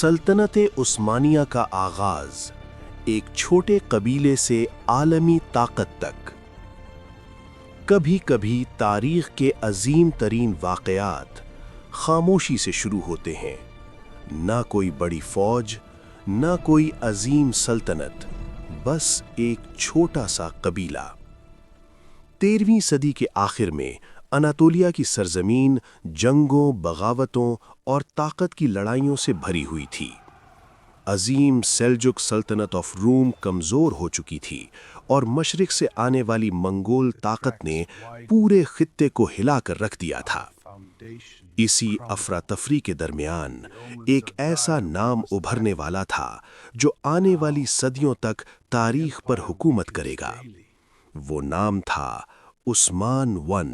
सल्तनत उस्मानिया का आगाज एक छोटे कबीले से आलमी ताकत तक। कभी कभी तारीख के अजीम तरीन वाक़यात खामोशी से शुरू होते हैं। ना कोई बड़ी फौज, ना कोई अजीम सल्तनत, बस एक छोटा सा कबीला। 13वीं सदी के आखिर में अनातोलिया की सरजमीन जंगों, बगावतों और ताकत की लड़ाइयों से भरी हुई थी। अजीम सेल्जुक सल्तनत ऑफ रूम कमज़ोर हो चुकी थी और मशरिक से आने वाली मंगोल ताकत ने पूरे खित्ते को हिलाकर रख दिया था। इसी अफरा तफरी के दरमियान एक ऐसा नाम उभरने वाला था जो आने वाली सदियों तक तारीख पर हुकूमत करेगा। वो नाम था उस्मान वन,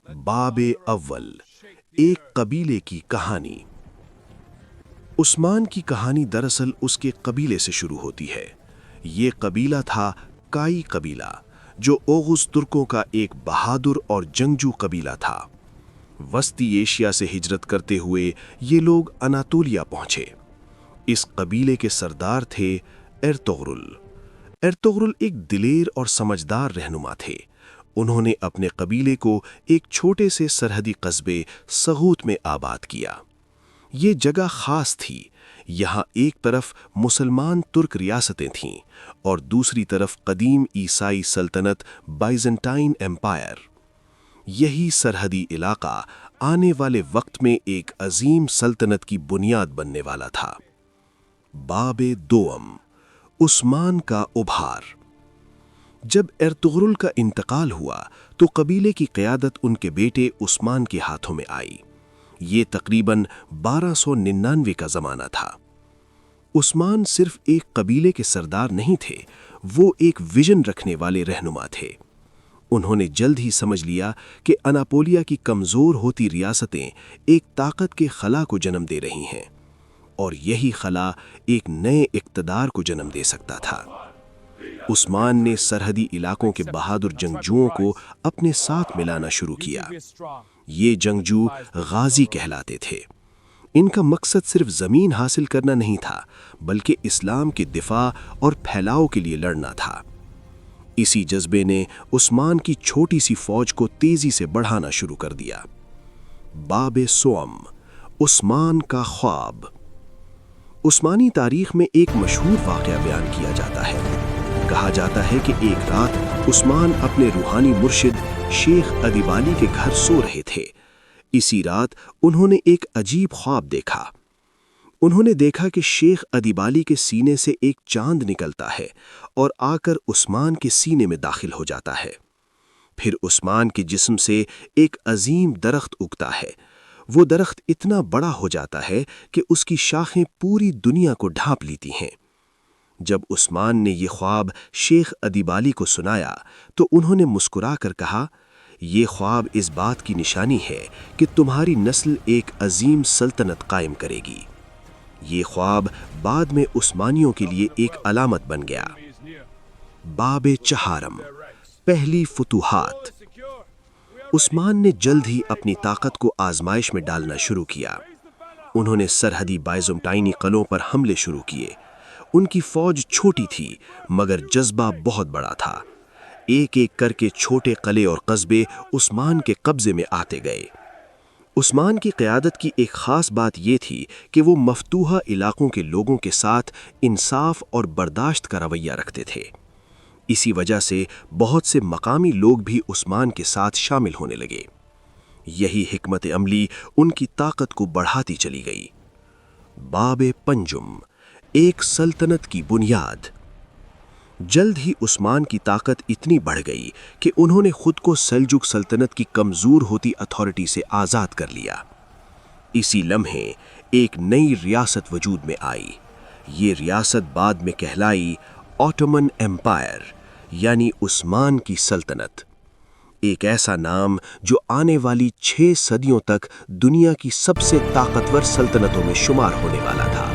बाबे अव्वल, एक कबीले की कहानी। उस्मान की कहानी दरअसल उसके कबीले से शुरू होती है। ये कबीला था काई कबीला, जो ओगुस तुर्कों का एक बहादुर और जंगजू कबीला था। वस्ती एशिया से हिजरत करते हुए ये लोग अनातोलिया पहुंचे। इस कबीले के सरदार थे एर्तुगरुल। एर्तुगरुल एक दिलेर और समझदार रहनुमा थे। उन्होंने अपने कबीले को एक छोटे से सरहदी कस्बे सगूत में आबाद किया। ये जगह खास थी। यहाँ एक तरफ मुसलमान तुर्क रियासतें थीं और दूसरी तरफ कदीम ईसाई सल्तनत बाइजेंटाइन एम्पायर। यही सरहदी इलाका आने वाले वक्त में एक अजीम सल्तनत की बुनियाद बनने वाला था। बाबे दोअम, उस्मान का उभार। जब एर्तुगरुल का इंतकाल हुआ तो कबीले की क़यादत उनके बेटे उस्मान के हाथों में आई। ये तकरीबन 1299 का ज़माना था। उस्मान सिर्फ एक कबीले के सरदार नहीं थे, वो एक विजन रखने वाले रहनुमा थे। उन्होंने जल्द ही समझ लिया कि अनातोलिया की कमज़ोर होती रियासतें एक ताकत के खला को जन्म दे रही हैं और यही खला एक नए इक़्तिदार को जन्म दे सकता था। उस्मान ने सरहदी इलाकों के बहादुर जंगजुओं को अपने साथ मिलाना शुरू किया। ये जंगजू गाजी कहलाते थे। इनका मकसद सिर्फ ज़मीन हासिल करना नहीं था, बल्कि इस्लाम के दिफा और फैलाव के लिए लड़ना था। इसी जज्बे ने उस्मान की छोटी सी फौज को तेजी से बढ़ाना शुरू कर दिया। बाबे सोअम, उस्मान का ख्वाब। उस्मानी तारीख में एक मशहूर वाक़या बयान किया जाता है। कहा जाता है कि एक रात उस्मान अपने रूहानी मुर्शिद शेख अदीबाली के घर सो रहे थे। इसी रात उन्होंने एक अजीब ख्वाब देखा। उन्होंने देखा कि शेख अदीबाली के सीने से एक चांद निकलता है और आकर उस्मान के सीने में दाखिल हो जाता है। फिर उस्मान के जिस्म से एक अजीम दरख्त उगता है। वो दरख्त इतना बड़ा हो जाता है कि उसकी शाखें पूरी दुनिया को ढांप लेती हैं। जब उस्मान ने ये ख्वाब शेख अदीबाली को सुनाया तो उन्होंने मुस्कुराकर कहा, ये ख्वाब इस बात की निशानी है कि तुम्हारी नस्ल एक अजीम सल्तनत कायम करेगी। ये ख्वाब बाद में उस्मानियों के लिए एक अलामत बन गया। बाबे चहारम, पहली फुतूहात। उस्मान ने जल्द ही अपनी ताकत को आजमाइश में डालना शुरू किया। उन्होंने सरहदी बाइजेंटाइनी कलों पर हमले शुरू किए। उनकी फौज छोटी थी मगर जज्बा बहुत बड़ा था। एक एक करके छोटे कले और कस्बे उस्मान के कब्जे में आते गए। उस्मान की क़यादत की एक ख़ास बात यह थी कि वो मफतूहा इलाकों के लोगों के साथ इंसाफ और बर्दाश्त का रवैया रखते थे। इसी वजह से बहुत से मकामी लोग भी उस्मान के साथ शामिल होने लगे। यही हिकमत अमली उनकी ताकत को बढ़ाती चली गई। बाबे पंजुम, एक सल्तनत की बुनियाद। जल्द ही उस्मान की ताकत इतनी बढ़ गई कि उन्होंने खुद को सेल्जुक सल्तनत की कमज़ोर होती अथॉरिटी से आज़ाद कर लिया। इसी लम्हे एक नई रियासत वजूद में आई। ये रियासत बाद में कहलाई ऑटोमन एम्पायर, यानी उस्मान की सल्तनत। एक ऐसा नाम जो आने वाली 6 सदियों तक दुनिया की सबसे ताकतवर सल्तनतों में शुमार होने वाला था।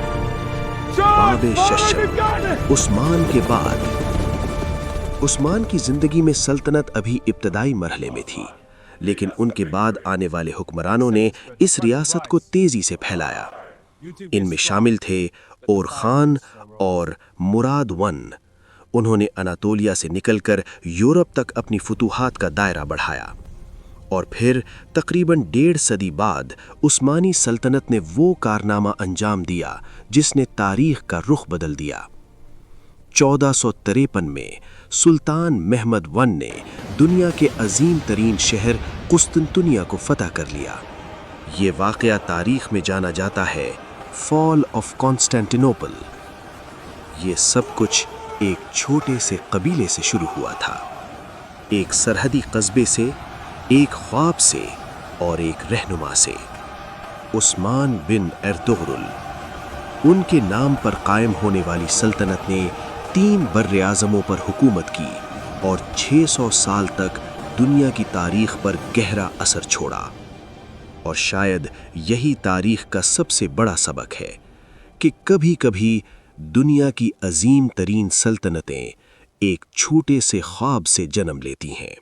बाबे शशम, उस्मान के बाद। उस्मान की जिंदगी में सल्तनत अभी इब्तदाई मरहले में थी, लेकिन उनके बाद आने वाले हुक्मरानों ने इस रियासत को तेजी से फैलाया। ان میں شامل تھے اور خان اور مراد ون۔ انہوں نے اناطولیہ سے نکل کر یورپ تک اپنی فتوحات کا دائرہ بڑھایا، اور پھر تقریباً 1.5 صدی بعد عثمانی سلطنت نے وہ کارنامہ انجام دیا جس نے تاریخ کا رخ بدل دیا۔ 1453 میں سلطان محمد ون نے دنیا کے عظیم ترین شہر قسطنطنیہ کو فتح کر لیا۔ یہ واقعہ تاریخ میں جانا جاتا ہے فال آف کانسٹینٹینوپل۔ یہ سب کچھ ایک چھوٹے سے قبیلے سے شروع ہوا تھا، ایک سرحدی قصبے سے، ایک خواب سے اور ایک رہنما سے، عثمان بن ارطغرل۔ ان کے نام پر قائم ہونے والی سلطنت نے 3 براعظموں پر حکومت کی اور 600 سال تک دنیا کی تاریخ پر گہرا اثر چھوڑا۔ اور شاید یہی تاریخ کا سب سے بڑا سبق ہے کہ کبھی کبھی دنیا کی عظیم ترین سلطنتیں ایک چھوٹے سے خواب سے جنم لیتی ہیں۔